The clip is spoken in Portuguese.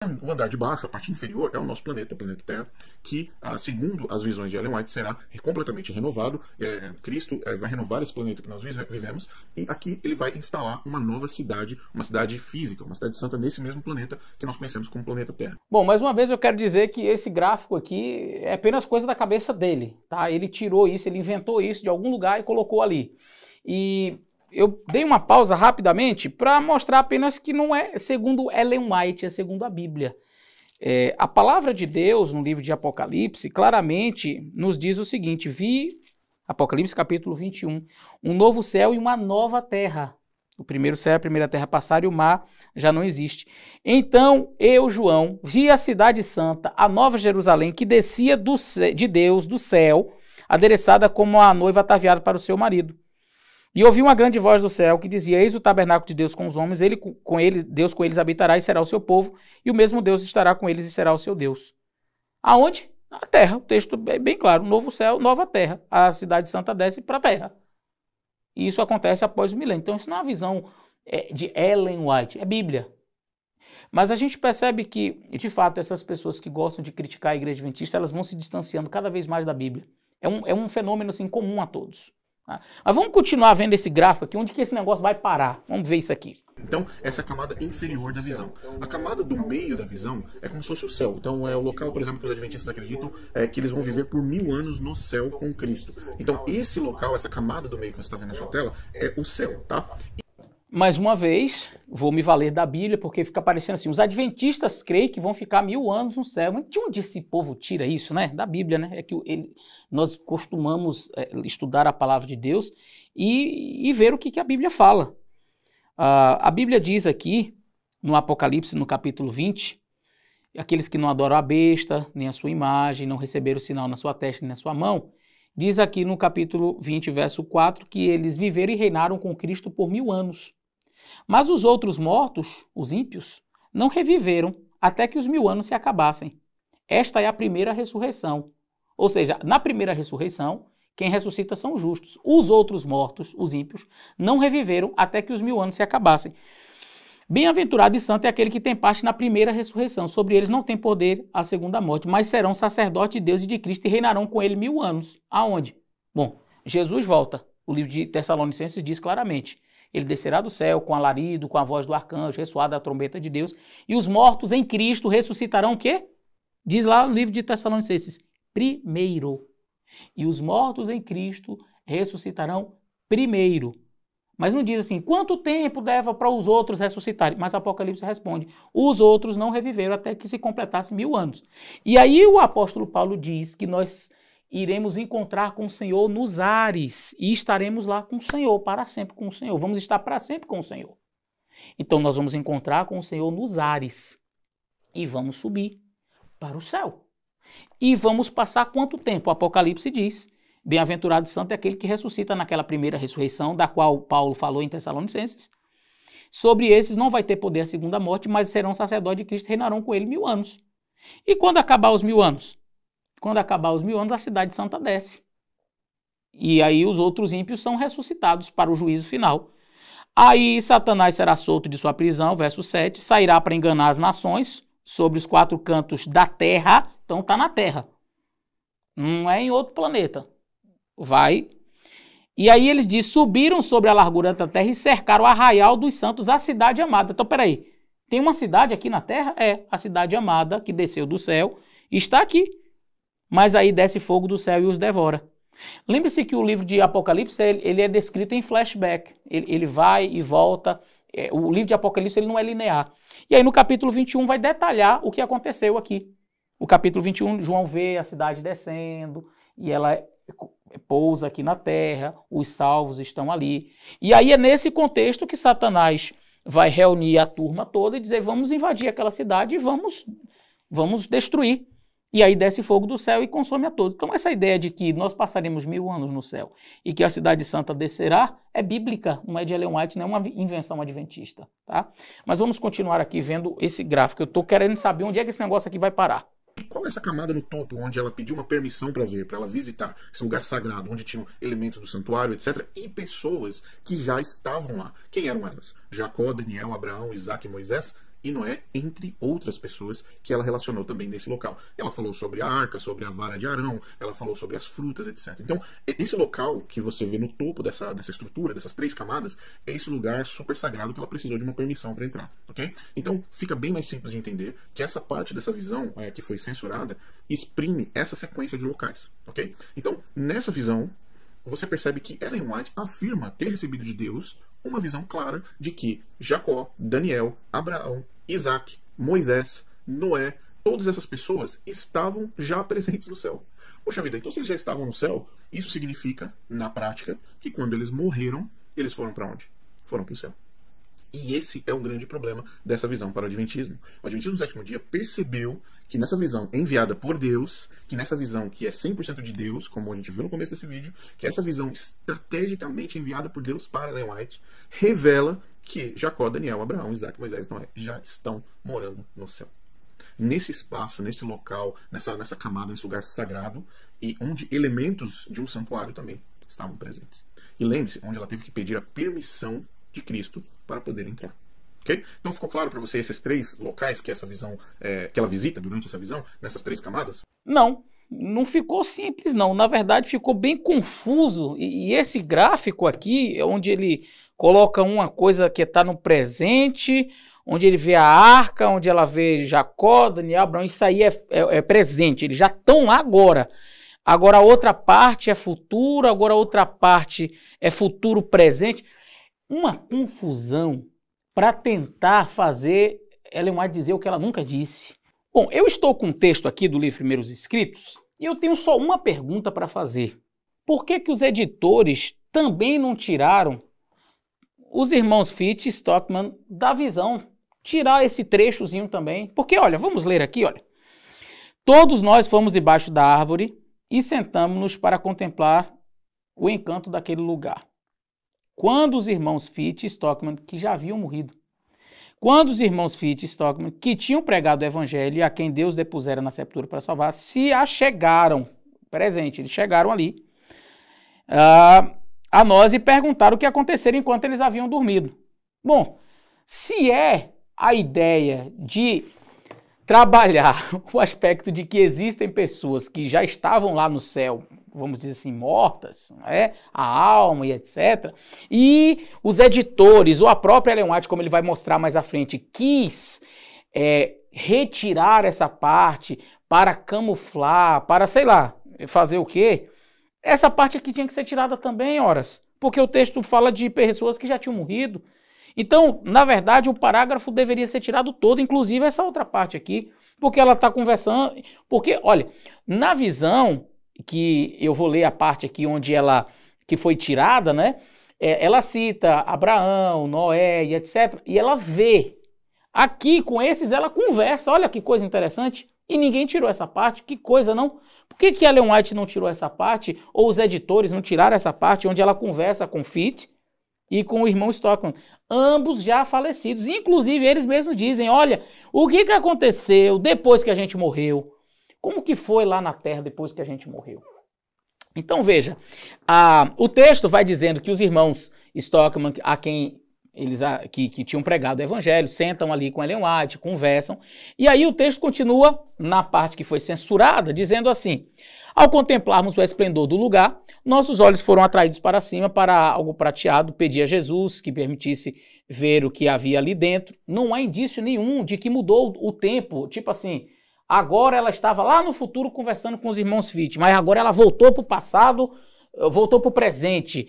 O andar de baixo, a parte inferior, é o nosso planeta, o planeta Terra, que, segundo as visões de Ellen White, será completamente renovado. Cristo vai renovar esse planeta que nós vivemos, e aqui ele vai instalar uma nova cidade, uma cidade física, uma cidade santa nesse mesmo planeta que nós conhecemos como planeta Terra. Bom, mais uma vez eu quero dizer que esse gráfico aqui é apenas coisa da cabeça dele, tá? Ele tirou isso, ele inventou isso de algum lugar e colocou ali. E eu dei uma pausa rapidamente para mostrar apenas que não é segundo Ellen White, é segundo a Bíblia. A palavra de Deus no livro de Apocalipse claramente nos diz o seguinte: vi, Apocalipse capítulo 21, um novo céu e uma nova terra. O primeiro céu e a primeira terra passaram e o mar já não existe. Então eu, João, vi a cidade santa, a nova Jerusalém, que descia de Deus, do céu, adereçada como a noiva ataviada para o seu marido. E ouvi uma grande voz do céu que dizia: eis o tabernáculo de Deus com os homens, Deus com eles habitará e será o seu povo, e o mesmo Deus estará com eles e será o seu Deus. Aonde? Na terra. O texto é bem claro: novo céu, nova terra. A cidade santa desce para a terra. E isso acontece após o milênio. Então isso não é uma visão de Ellen White, é Bíblia. Mas a gente percebe que, de fato, essas pessoas que gostam de criticar a igreja adventista, elas vão se distanciando cada vez mais da Bíblia. É um fenômeno assim, comum a todos. Mas vamos continuar vendo esse gráfico aqui, onde que esse negócio vai parar. Vamos ver isso aqui. Então, essa é a camada inferior da visão. A camada do meio da visão é como se fosse o céu. Então, é o local, por exemplo, que os adventistas acreditam que eles vão viver por 1000 anos no céu com Cristo. Então, esse local, essa camada do meio que você está vendo na sua tela, é o céu, tá? Mais uma vez, vou me valer da Bíblia, porque fica parecendo assim: os adventistas creem que vão ficar 1000 anos no céu. Mas de onde esse povo tira isso, né? Da Bíblia, né? É que nós costumamos estudar a palavra de Deus e ver o que a Bíblia fala. A Bíblia diz aqui, no Apocalipse, no capítulo 20, aqueles que não adoram a besta, nem a sua imagem, não receberam o sinal na sua testa nem na sua mão, diz aqui no capítulo 20, verso 4, que eles viveram e reinaram com Cristo por 1000 anos. Mas os outros mortos, os ímpios, não reviveram até que os 1000 anos se acabassem. Esta é a primeira ressurreição. Ou seja, na primeira ressurreição, quem ressuscita são os justos. Os outros mortos, os ímpios, não reviveram até que os 1000 anos se acabassem. Bem-aventurado e santo é aquele que tem parte na primeira ressurreição. Sobre eles não tem poder a segunda morte, mas serão sacerdotes de Deus e de Cristo e reinarão com ele 1000 anos. Aonde? Bom, Jesus volta. O livro de Tessalonicenses diz claramente: ele descerá do céu com alarido, com a voz do arcanjo, ressoada a trombeta de Deus, e os mortos em Cristo ressuscitarão o quê? Diz lá no livro de Tessalonicenses: primeiro. E os mortos em Cristo ressuscitarão primeiro. Mas não diz assim: quanto tempo leva para os outros ressuscitarem? Mas Apocalipse responde: os outros não reviveram até que se completasse 1000 anos. E aí o apóstolo Paulo diz que nós iremos encontrar com o Senhor nos ares e estaremos lá com o Senhor, para sempre com o Senhor. Vamos estar para sempre com o Senhor. Então nós vamos encontrar com o Senhor nos ares e vamos subir para o céu. E vamos passar quanto tempo? O Apocalipse diz: bem-aventurado e santo é aquele que ressuscita naquela primeira ressurreição, da qual Paulo falou em Tessalonicenses. Sobre esses não vai ter poder a segunda morte, mas serão sacerdotes de Cristo e reinarão com ele 1000 anos. E quando acabar os 1000 anos? Quando acabar os 1000 anos, a cidade santa desce. E aí os outros ímpios são ressuscitados para o juízo final. Aí Satanás será solto de sua prisão, verso 7, sairá para enganar as nações sobre os 4 cantos da terra. Então está na terra. Não é em outro planeta. Vai. E aí eles dizem: subiram sobre a largura da terra e cercaram o arraial dos santos, a cidade amada. Então peraí, tem uma cidade aqui na terra? É, a cidade amada que desceu do céu está aqui. Mas aí desce fogo do céu e os devora. Lembre-se que o livro de Apocalipse ele é descrito em flashback. Ele vai e volta. O livro de Apocalipse ele não é linear. E aí no capítulo 21 vai detalhar o que aconteceu aqui. O capítulo 21, João vê a cidade descendo e ela pousa aqui na terra, os salvos estão ali. E aí é nesse contexto que Satanás vai reunir a turma toda e dizer: vamos invadir aquela cidade e vamos destruir. E aí desce fogo do céu e consome a todos. Então essa ideia de que nós passaremos 1000 anos no céu e que a cidade santa descerá é bíblica, não é de Ellen White, não é uma invenção adventista, tá? Mas vamos continuar aqui vendo esse gráfico. Eu estou querendo saber onde é que esse negócio aqui vai parar. Qual é essa camada no topo, onde ela pediu uma permissão para ver, para ela visitar esse lugar sagrado, onde tinham elementos do santuário, etc., e pessoas que já estavam lá? Quem eram elas? Jacó, Daniel, Abraão, Isaac e Moisés? e Noé, entre outras pessoas que ela relacionou também nesse local. Ela falou sobre a arca, sobre a vara de Arão, ela falou sobre as frutas, etc. Então, esse local que você vê no topo dessa estrutura, dessas 3 camadas, é esse lugar super sagrado que ela precisou de uma permissão para entrar, ok? Então, fica bem mais simples de entender que essa parte dessa visão que foi censurada exprime essa sequência de locais, ok? Então, nessa visão, você percebe que Ellen White afirma ter recebido de Deus uma visão clara de que Jacó, Daniel, Abraão, Isaac, Moisés, Noé, todas essas pessoas estavam já presentes no céu. Poxa vida, então se eles já estavam no céu, isso significa, na prática, que quando eles morreram, eles foram para onde? Foram para o céu. E esse é um grande problema dessa visão para o Adventismo. O Adventismo do sétimo dia percebeu que nessa visão enviada por Deus, que nessa visão que é 100% de Deus, como a gente viu no começo desse vídeo, que essa visão estrategicamente enviada por Deus para Ellen White, revela que Jacó, Daniel, Abraão, Isaac, Moisés e Noé já estão morando no céu. Nesse espaço, nesse local, nessa camada, nesse lugar sagrado, e onde elementos de um santuário também estavam presentes. E lembre-se, onde ela teve que pedir a permissão de Cristo para poder entrar. Okay? Então ficou claro para você esses 3 locais que essa visão, que ela visita durante essa visão, nessas 3 camadas? Não ficou simples não, na verdade ficou bem confuso, e esse gráfico aqui, é onde ele coloca uma coisa que está no presente, onde ele vê a arca, onde ela vê Jacó, Daniel, Abraão, isso aí é presente, eles já estão lá agora. Agora a outra parte é futuro, agora a outra parte é futuro presente. Uma confusão para tentar fazer Ellen White dizer o que ela nunca disse. Bom, eu estou com um texto aqui do livro Primeiros Escritos e eu tenho só uma pergunta para fazer. Por que que os editores também não tiraram os irmãos Fitch e Stockman da visão? Tirar esse trechozinho também. Porque, olha, vamos ler aqui, olha. Todos nós fomos debaixo da árvore e sentamos-nos para contemplar o encanto daquele lugar. Quando os irmãos Fitch e Stockman, que já haviam morrido, quando os irmãos Fitch e Stockman, que tinham pregado o evangelho e a quem Deus depusera na sepultura para salvar, se achegaram, presente, eles chegaram ali, a nós e perguntaram o que acontecera enquanto eles haviam dormido. Bom, se é a ideia de trabalhar o aspecto de que existem pessoas que já estavam lá no céu, vamos dizer assim, mortas, né? A alma e etc. E os editores, ou a própria Ellen White, como ele vai mostrar mais à frente, quis retirar essa parte para camuflar, para, sei lá, fazer o quê? Essa parte aqui tinha que ser tirada também, horas, porque o texto fala de pessoas que já tinham morrido. Então, na verdade, o parágrafo deveria ser tirado todo, inclusive essa outra parte aqui, porque ela está conversando, porque, olha, na visão, que eu vou ler a parte aqui onde ela, que foi tirada, né? Ela cita Abraão, Noé e etc. E ela vê. Aqui, com esses, ela conversa. Olha que coisa interessante. E ninguém tirou essa parte. Que coisa, não? Por que que Ellen White não tirou essa parte? Ou os editores não tiraram essa parte onde ela conversa com Fitch e com o irmão Stockman? Ambos já falecidos. Inclusive, eles mesmos dizem, olha, o que que aconteceu depois que a gente morreu? Como que foi lá na Terra depois que a gente morreu? Então veja, o texto vai dizendo que os irmãos Stockman, a quem eles que tinham pregado o evangelho, sentam ali com Ellen White, conversam, e aí o texto continua na parte que foi censurada, dizendo assim: ao contemplarmos o esplendor do lugar, nossos olhos foram atraídos para cima para algo prateado, pedi a Jesus que permitisse ver o que havia ali dentro. Não há indício nenhum de que mudou o tempo, tipo assim, agora ela estava lá no futuro conversando com os irmãos Fitch, mas agora ela voltou para o passado, voltou para o presente.